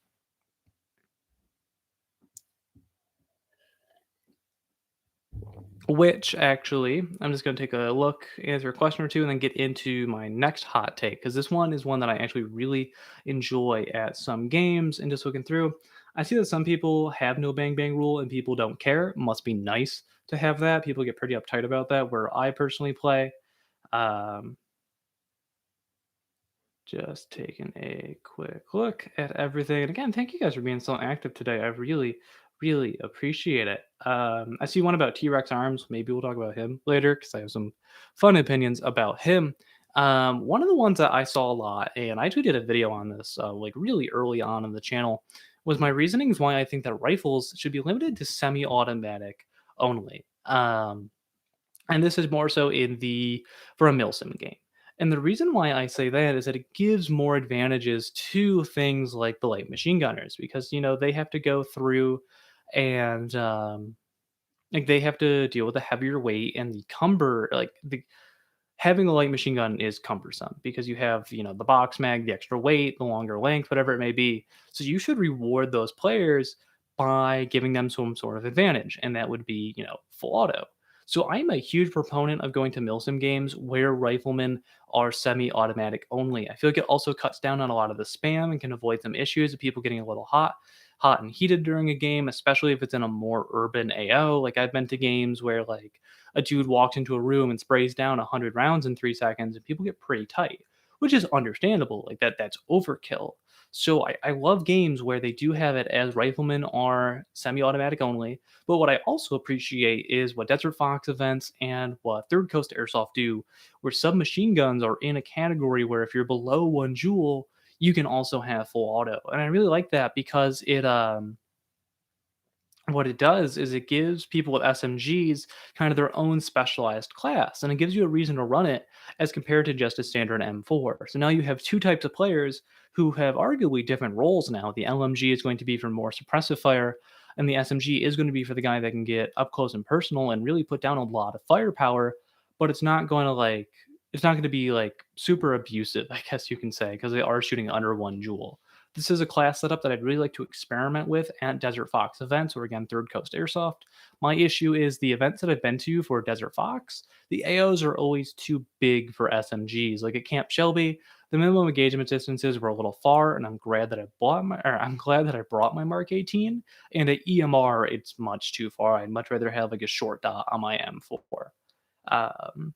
Which actually, I'm just going to take a look, answer a question or two, and then get into my next hot take because this one is one that I actually really enjoy at some games. And just looking through, I see that some people have no bang bang rule and people don't care. Must be nice to have that. People get pretty uptight about that. Where I personally play, um, just taking a quick look at everything. And again, thank you guys for being so active today. I really, really appreciate it. I see one about T Rex arms. Maybe we'll talk about him later because I have some fun opinions about him. One of the ones that I saw a lot, and I actually did a video on this like really early on in the channel, was my reasonings why I think that rifles should be limited to semi automatic only. And this is more so in the for a milsim game. And the reason why I say that is that it gives more advantages to things like the light machine gunners because they have to go through and like they have to deal with the heavier weight and the cumber like the having a light machine gun is cumbersome because you have, the box mag, the extra weight, the longer length, whatever it may be. So you should reward those players by giving them some sort of advantage, and that would be, full auto. So I'm a huge proponent of going to milsim games where riflemen are semi-automatic only. I feel like it also cuts down on a lot of the spam and can avoid some issues of people getting a little hot and heated during a game, especially if it's in a more urban AO. Like I've been to games where like a dude walks into a room and sprays down 100 rounds in 3 seconds and people get pretty tight, which is understandable. Like that's overkill. So I love games where they do have it as riflemen are semi-automatic only. But what I also appreciate is what Desert Fox events and what Third Coast Airsoft do, where submachine guns are in a category where if you're below 1 joule, you can also have full auto. And I really like that because it what it does is it gives people with SMGs kind of their own specialized class, and it gives you a reason to run it as compared to just a standard M4. So now you have two types of players who have arguably different roles now. The LMG is going to be for more suppressive fire, and the SMG is going to be for the guy that can get up close and personal and really put down a lot of firepower, but it's not going to be like super abusive, I guess you can say, because they are shooting under 1 joule. This is a class setup that I'd really like to experiment with at Desert Fox events or again Third Coast Airsoft. My issue is the events that I've been to for Desert Fox, the AOs are always too big for SMGs. Like at Camp Shelby, the minimum engagement distances were a little far, and I'm glad that I brought my Mark 18. And at EMR, it's much too far. I'd much rather have like a short dot on my M4. Um,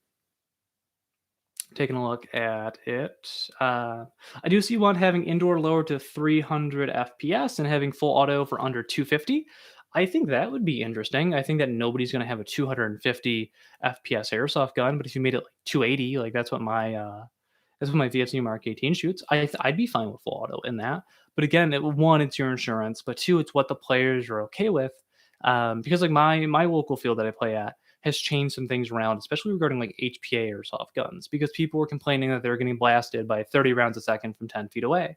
Taking a look at it. I do see one having indoor lowered to 300 FPS and having full auto for under 250. I think that would be interesting. I think that nobody's going to have a 250 FPS airsoft gun, but if you made it like 280, like that's what my VFC Mark 18 shoots. I'd be fine with full auto in that. But again, one, it's your insurance, but two, it's what the players are okay with. Because like my local field that I play at has changed some things around, especially regarding like HPA airsoft guns, because people were complaining that they're getting blasted by 30 rounds a second from 10 feet away.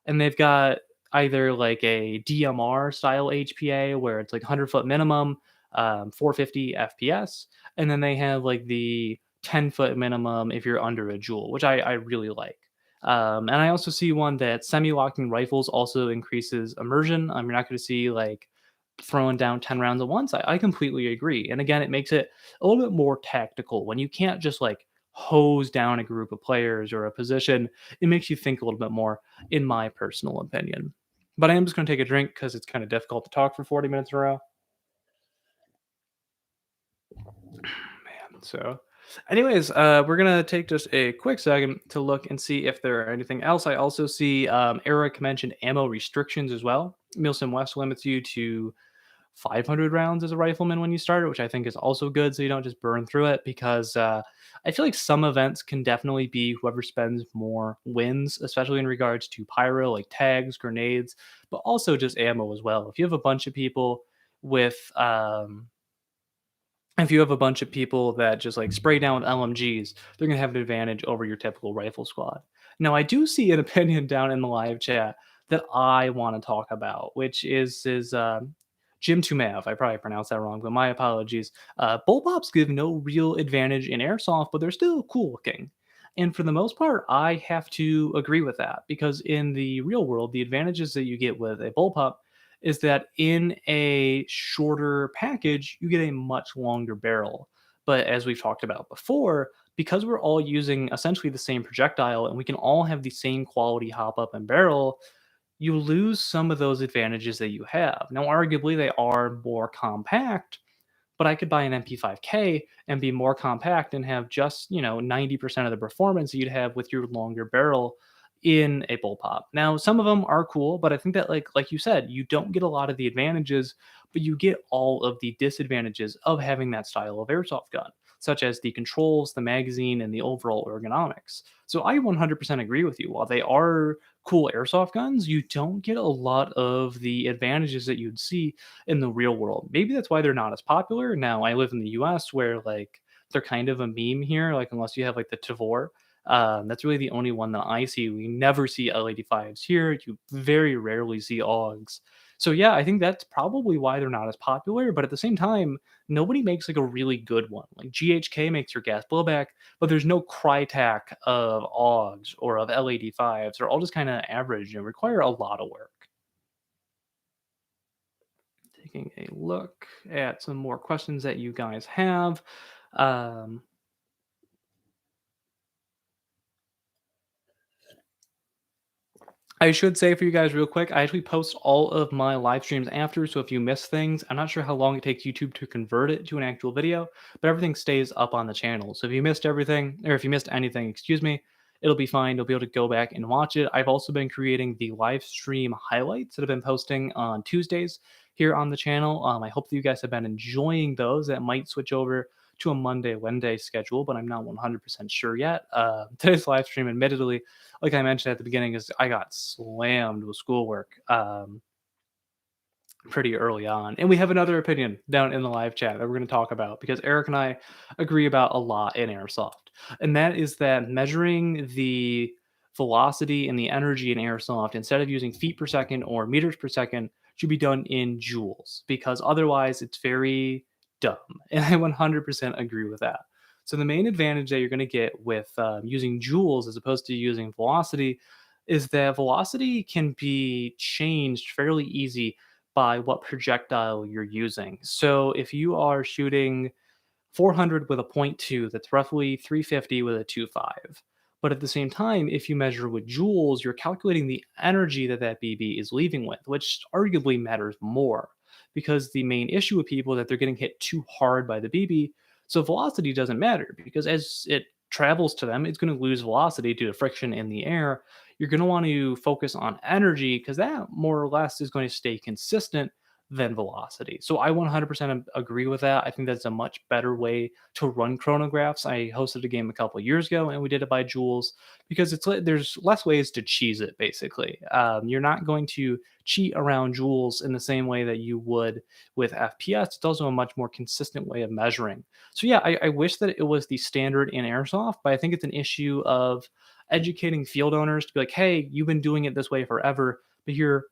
And they've got either like a DMR style HPA where it's like 100-foot minimum, 450 FPS, and then they have like the 10-foot minimum if you're under 1 joule, which I really like. And I also see one that semi-locking rifles also increases immersion. You're not going to see like throwing down 10 rounds at once. I completely agree. And again, it makes it a little bit more tactical when you can't just like hose down a group of players or a position. It makes you think a little bit more, in my personal opinion. But I am just going to take a drink because it's kind of difficult to talk for 40 minutes in a row. Man, so anyways, we're gonna take just a quick second to look and see if there are anything else. I also see Eric mentioned ammo restrictions as well. Milsim West limits you to 500 rounds as a rifleman when you start, which I think is also good, so you don't just burn through it. Because I feel like some events can definitely be whoever spends more wins, especially in regards to pyro, like tags, grenades, but also just ammo as well. If you have a bunch of people with if you have a bunch of people that just like spray down with LMGs, they're gonna have an advantage over your typical rifle squad. Now, I do see an opinion down in the live chat that I want to talk about, which is Jim Tumav. I probably pronounced that wrong, but my apologies. Bullpups give no real advantage in airsoft, but they're still cool looking. And for the most part, I have to agree with that because in the real world, the advantages that you get with a bullpup is that in a shorter package, you get a much longer barrel. But as we've talked about before, because we're all using essentially the same projectile and we can all have the same quality hop up and barrel, you lose some of those advantages that you have. Now, arguably, they are more compact, but I could buy an MP5K and be more compact and have just, 90% of the performance you'd have with your longer barrel in a bullpup. Now, some of them are cool, but I think that like you said, you don't get a lot of the advantages, but you get all of the disadvantages of having that style of airsoft gun, such as the controls, the magazine, and the overall ergonomics. So I 100% agree with you. While they are cool airsoft guns, you don't get a lot of the advantages that you'd see in the real world. Maybe that's why they're not as popular. Now, I live in the US where like they're kind of a meme here, like unless you have like the Tavor. That's really the only one that I see. We never see L85s here. You very rarely see AUGs. So yeah, I think that's probably why they're not as popular. But at the same time, nobody makes like a really good one. Like GHK makes your gas blowback, but there's no Crytek of AUGs or of L85s. They're all just kind of average and require a lot of work. Taking a look at some more questions that you guys have. Um, I should say for you guys real quick, I actually post all of my live streams after, so if you miss things, I'm not sure how long it takes YouTube to convert it to an actual video, but everything stays up on the channel. So if you missed everything, or if you missed anything, excuse me, it'll be fine. You'll be able to go back and watch it. I've also been creating the live stream highlights that I've been posting on Tuesdays here on the channel. I hope that you guys have been enjoying those. That might switch over to a Monday, Wednesday schedule, but I'm not 100% sure yet. Today's live stream, admittedly, like I mentioned at the beginning, is I got slammed with schoolwork pretty early on. And we have another opinion down in the live chat that we're going to talk about because Eric and I agree about a lot in airsoft. And that is that measuring the velocity and the energy in airsoft instead of using feet per second or meters per second should be done in joules because otherwise it's very dumb. And I 100% agree with that. So the main advantage that you're going to get with using joules as opposed to using velocity is that velocity can be changed fairly easy by what projectile you're using. So if you are shooting 400 with a point 0.2, that's roughly 350 with a 2.5. But at the same time, if you measure with joules, you're calculating the energy that that BB is leaving with, which arguably matters more because the main issue with people is that they're getting hit too hard by the BB. So velocity doesn't matter because as it travels to them, it's going to lose velocity due to friction in the air. You're going to want to focus on energy because that more or less is going to stay consistent than velocity. So I 100% agree with that. I think that's a much better way to run chronographs. I hosted a game a couple years ago and we did it by joules because there's less ways to cheese it. Basically, you're not going to cheat around joules in the same way that you would with FPS. It's also a much more consistent way of measuring. So yeah, I wish that it was the standard in airsoft, but I think it's an issue of educating field owners to be like, hey, you've been doing it this way forever, but here,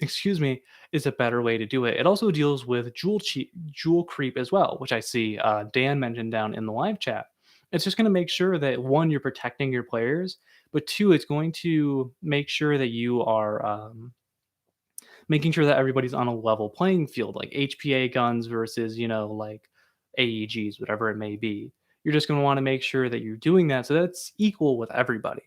excuse me, is a better way to do it. It also deals with jewel creep as well, which I see Dan mentioned down in the live chat. It's just going to make sure that one, you're protecting your players, but two, it's going to make sure that you are making sure that everybody's on a level playing field, like HPA guns versus like AEGs, whatever it may be. You're just going to want to make sure that you're doing that so that's equal with everybody.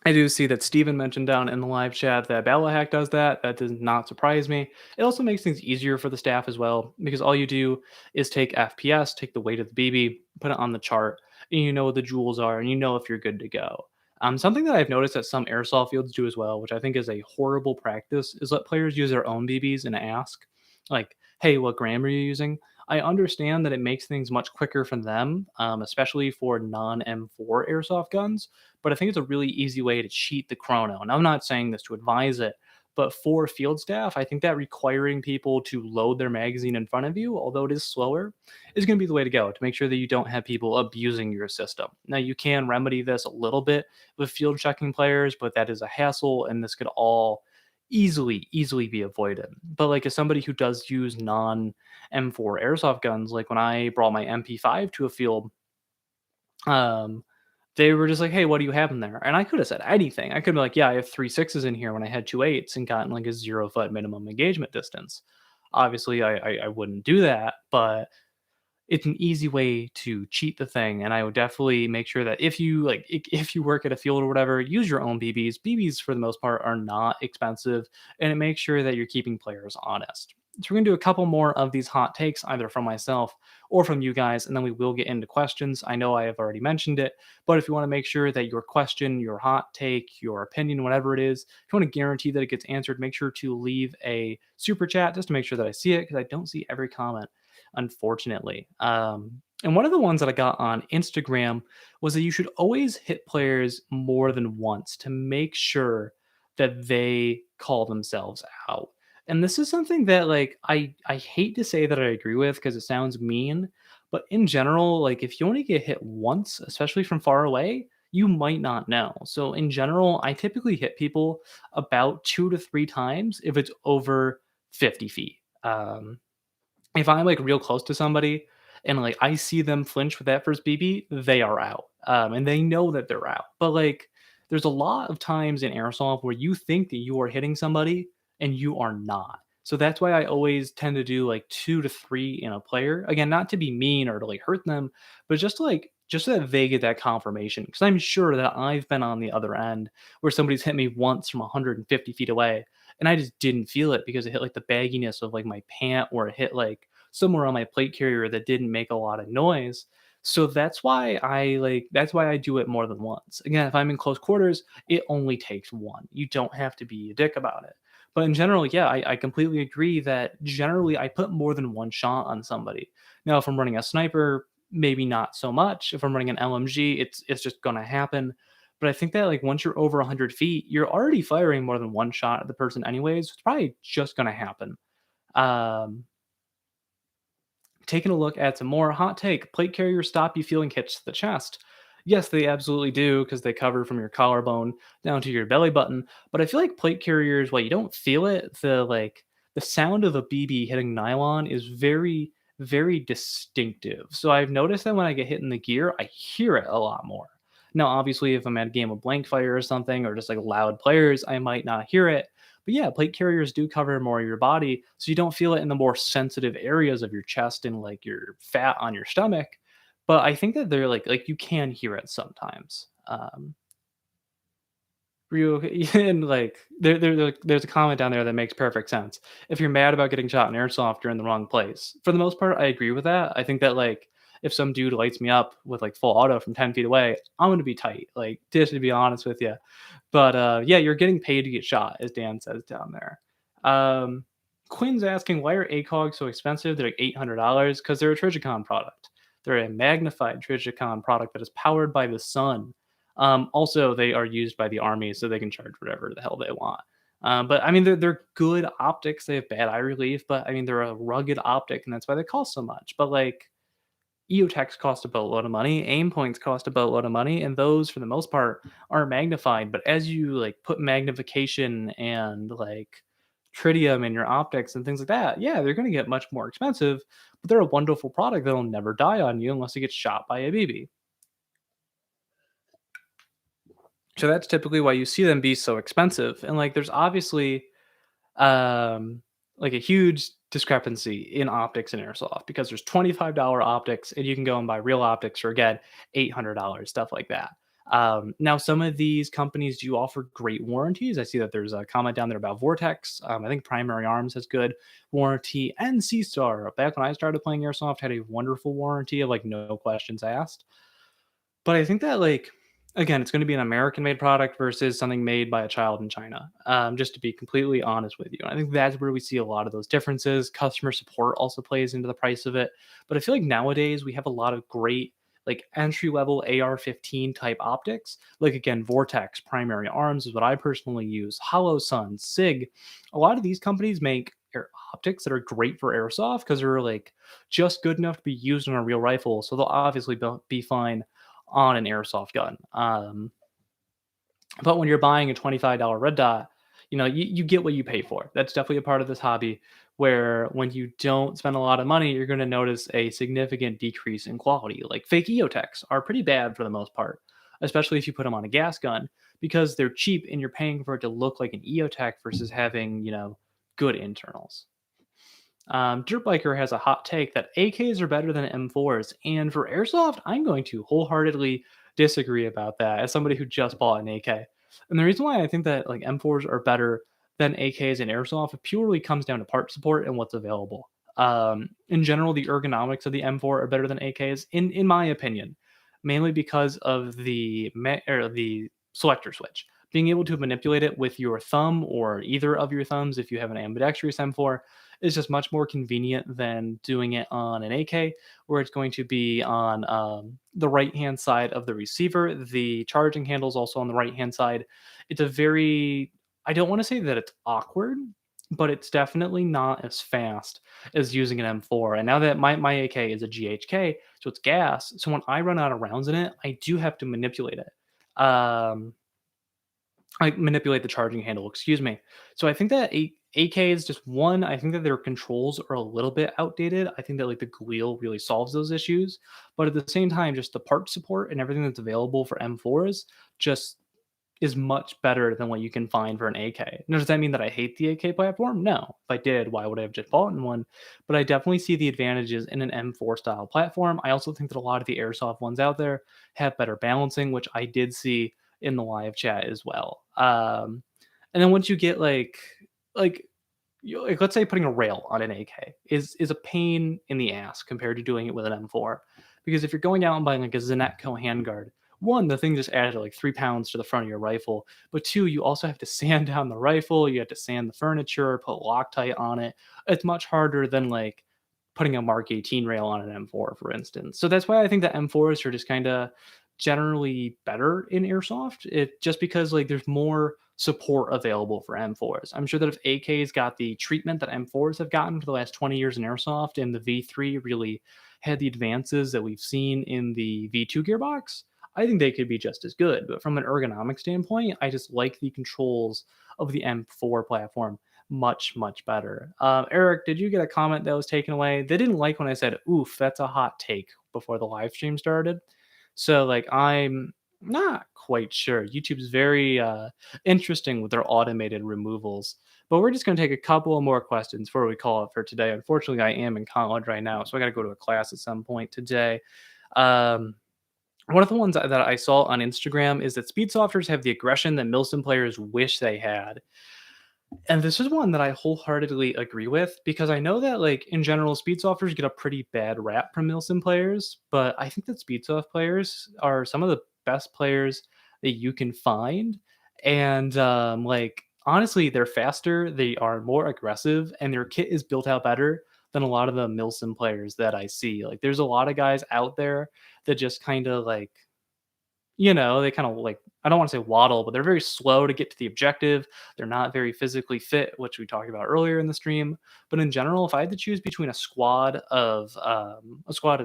I do see that Steven mentioned down in the live chat that Battlehack does that. That does not surprise me. It also makes things easier for the staff as well, because all you do is take FPS, take the weight of the BB, put it on the chart, and you know what the joules are, and you know if you're good to go. Something that I've noticed that some airsoft fields do as well, which I think is a horrible practice, is let players use their own BBs and ask, like, "Hey, what gram are you using?" I understand that it makes things much quicker for them, especially for non M4 airsoft guns. But I think it's a really easy way to cheat the chrono. And I'm not saying this to advise it, but for field staff, I think that requiring people to load their magazine in front of you, although it is slower, is going to be the way to go to make sure that you don't have people abusing your system. Now, you can remedy this a little bit with field checking players, but that is a hassle, and this could all easily be avoided. But like as somebody who does use non M4 airsoft guns, like when I brought my MP5 to a field, um, they were just like, "Hey, what do you have in there?" And I could have said anything. I could be like, "Yeah, I have 3 sixes in here," when I had 2 eights and gotten like a 0-foot minimum engagement distance. Obviously, I wouldn't do that, but it's an easy way to cheat the thing, and I would definitely make sure that if you like if you work at a field or whatever, use your own BBs. BBs for the most part are not expensive, and it makes sure that you're keeping players honest. So we're gonna do a couple more of these hot takes, either from myself or from you guys, and then we will get into questions. I know I have already mentioned it, but if you want to make sure that your question, your hot take, your opinion, whatever it is, if you want to guarantee that it gets answered, make sure to leave a super chat just to make sure that I see it, because I don't see every comment, unfortunately. And one of the ones that I got on Instagram was that you should always hit players more than once to make sure that they call themselves out. And this is something that like I hate to say that I agree with because it sounds mean, but in general, like if you only get hit once, especially from far away, you might not know. So in general, I typically hit people about 2 to 3 times if it's over 50 feet. If I'm, like, real close to somebody and, like, I see them flinch with that first BB, they are out, and they know that they're out. But, like, there's a lot of times in airsoft where you think that you are hitting somebody and you are not. So that's why I always tend to do, like, 2 to 3 in a player. Again, not to be mean or to, like, hurt them, but just to, like just so that they get that confirmation. Because 'cause I'm sure that I've been on the other end where somebody's hit me once from 150 feet away, and I just didn't feel it because it hit, like, the bagginess of, like, my pant, or it hit, like, somewhere on my plate carrier that didn't make a lot of noise. So that's why I do it more than once. Again, if I'm in close quarters, it only takes one. You don't have to be a dick about it. But in general, yeah, I completely agree that generally I put more than one shot on somebody. Now, if I'm running a sniper, maybe not so much. If I'm running an LMG, it's just gonna happen. But I think that like once you're over 100 feet, you're already firing more than one shot at the person anyways. It's probably just gonna happen. Um, Taking a look at some more hot take. Plate carriers stop you feeling hits to the chest. Yes, they absolutely do because they cover from your collarbone down to your belly button. But I feel like plate carriers, while you don't feel it, the sound of a BB hitting nylon is very distinctive. So I've noticed that when I get hit in the gear, I hear it a lot more. Now, obviously, if I'm at a game of blank fire or something, or just like loud players, I might not hear it. But yeah, plate carriers do cover more of your body, so you don't feel it in the more sensitive areas of your chest and like your fat on your stomach. But I think that they're like you can hear it sometimes. Real and like there's a comment down there that makes perfect sense. If you're mad about getting shot in airsoft, you're in the wrong place. For the most part, I agree with that. I think that like if some dude lights me up with like full auto from 10 feet away, I'm gonna be tight. Like just to be honest with you. But yeah, you're getting paid to get shot, as Dan says down there. Um, Quinn's asking why are ACOGs so expensive? They're like $800 because they're a Trigicon product. They're a magnified Trigicon product that is powered by the sun. Also, they are used by the army, so they can charge whatever the hell they want. But I mean, they're good optics. They have bad eye relief, but I mean, they're a rugged optic, and that's why they cost so much. But like, EOTechs cost a boatload of money, aim points cost a boatload of money, and those, for the most part, are magnified. But as you like put magnification and like tritium in your optics and things like that, yeah, they're going to get much more expensive. But they're a wonderful product that'll never die on you unless you get shot by a BB. So that's typically why you see them be so expensive. And like there's obviously um like a huge discrepancy in optics in airsoft because there's $25 optics and you can go and buy real optics for again $800, stuff like that. Now some of these companies do offer great warranties. I see that there's a comment down there about Vortex. I think Primary Arms has good warranty, and C Star back when I started playing airsoft had a wonderful warranty of like no questions asked. But I think that like Again, it's gonna be an American-made product versus something made by a child in China, just to be completely honest with you. And I think that's where we see a lot of those differences. Customer support also plays into the price of it, but I feel like nowadays we have a lot of great, like, entry-level AR-15 type optics. Like, again, Vortex Primary Arms is what I personally use, HoloSun, SIG. A lot of these companies make optics that are great for airsoft because 'cause they're, like, just good enough to be used on a real rifle, so they'll obviously be fine on an airsoft gun. But when you're buying a $25 red dot, you get what you pay for. That's definitely a part of this hobby where when you don't spend a lot of money, you're going to notice a significant decrease in quality. Like fake EOTechs are pretty bad for the most part, especially if you put them on a gas gun because they're cheap and you're paying for it to look like an EOTech versus having, good internals. Dirt Biker has a hot take that AKs are better than M4s, and for airsoft, I'm going to wholeheartedly disagree about that as somebody who just bought an AK. And the reason why I think that like M4s are better than AKs in airsoft purely comes down to part support and what's available. In general, the ergonomics of the M4 are better than AKs, in my opinion, mainly because of the selector switch. Being able to manipulate it with your thumb or either of your thumbs if you have an ambidextrous M4 is just much more convenient than doing it on an AK, where it's going to be on the right hand side of the receiver. The charging handle is also on the right hand side. It's a very, I don't want to say that it's awkward, but it's definitely not as fast as using an M4. And now that my AK is a GHK, so it's gas. So when I run out of rounds in it, I do have to manipulate it. I manipulate the charging handle, excuse me. So I think that AK is just one. I think that their controls are a little bit outdated. I think that like the Galil really solves those issues, but at the same time, just the part support and everything that's available for M4s just is much better than what you can find for an AK. Now, does that mean that I hate the AK platform? No. If I did, why would I have just bought one? But I definitely see the advantages in an M4 style platform. I also think that a lot of the airsoft ones out there have better balancing, which I did see in the live chat as well. And then once you get like like let's say putting a rail on an AK is a pain in the ass compared to doing it with an M4. Because if you're going out and buying like a Zenetco handguard, one, the thing just added like 3 pounds to the front of your rifle. But two, you also have to sand down the rifle, you have to sand the furniture, put Loctite on it. It's much harder than like putting a Mark 18 rail on an M4, for instance. So that's why I think that M4s are just kind of generally better in airsoft. It just because like there's more support available for M4s. I'm sure that if AKs got the treatment that M4s have gotten for the last 20 years in airsoft and the V3 really had the advances that we've seen in the V2 gearbox, I think they could be just as good. But from an ergonomic standpoint, I just like the controls of the M4 platform much, much better. Eric, did you get a comment that was taken away? They didn't like when I said, oof, that's a hot take before the live stream started. So, like, I'm not quite sure. YouTube's very interesting with their automated removals. But we're just going to take a couple of more questions before we call it for today. Unfortunately, I am in college right now, so I got to go to a class at some point today. Um, One of the ones that I saw on Instagram is that Speedsofters have the aggression that Milsim players wish they had. And this is one that I wholeheartedly agree with because I know that, like, in general, Speedsofters get a pretty bad rap from Milsim players, but I think that Speedsoft players are some of the best players that you can find. And, like, honestly, they're faster, they are more aggressive, and their kit is built out better than a lot of the Milsim players that I see. Like, there's a lot of guys out there that just kind of like they kind of like, I don't want to say waddle, but they're very slow to get to the objective. They're not very physically fit, which we talked about earlier in the stream. But in general, if I had to choose between a squad of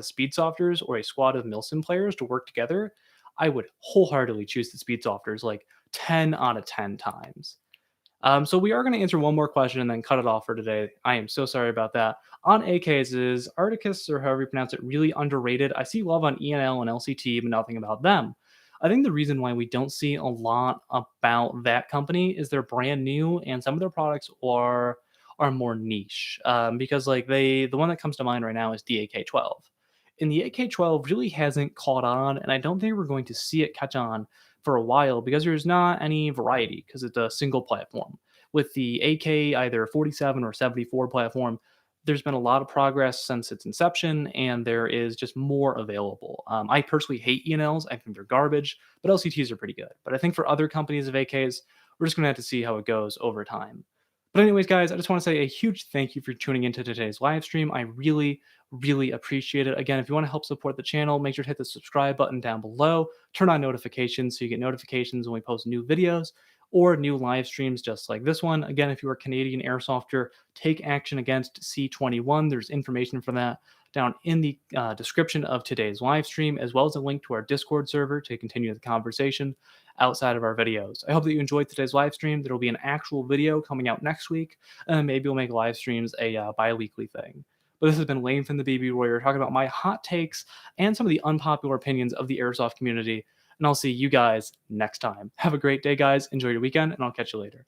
speed softers or a squad of Milsim players to work together, I would wholeheartedly choose the speed softers like 10 out of 10 times. So we are going to answer one more question and then cut it off for today. I am so sorry about that. On AKs, is Articus, or however you pronounce it, really underrated? I see love on ENL and LCT, but nothing about them. I think the reason why we don't see a lot about that company is they're brand new and some of their products are more niche. Because like the one that comes to mind right now is the AK-12. And the AK-12 really hasn't caught on, and I don't think we're going to see it catch on for a while because there's not any variety because it's a single platform. With the AK either 47 or 74 platform, there's been a lot of progress since its inception, and there is just more available. I personally hate E&Ls. I think they're garbage, but LCTs are pretty good. But I think for other companies of AKs, we're just going to have to see how it goes over time. But anyways, guys, I just want to say a huge thank you for tuning into today's live stream. I really, really appreciate it. Again, if you want to help support the channel, make sure to hit the subscribe button down below. Turn on notifications so you get notifications when we post new videos or new live streams just like this one. Again, if you are a Canadian Airsofter, take action against C21. There's information for that down in the description of today's live stream, as well as a link to our Discord server to continue the conversation outside of our videos. I hope that you enjoyed today's live stream. There will be an actual video coming out next week, and maybe we'll make live streams a bi-weekly thing. But this has been Lane from the BB Warrior talking about my hot takes and some of the unpopular opinions of the airsoft community. And I'll see you guys next time. Have a great day, guys. Enjoy your weekend, and I'll catch you later.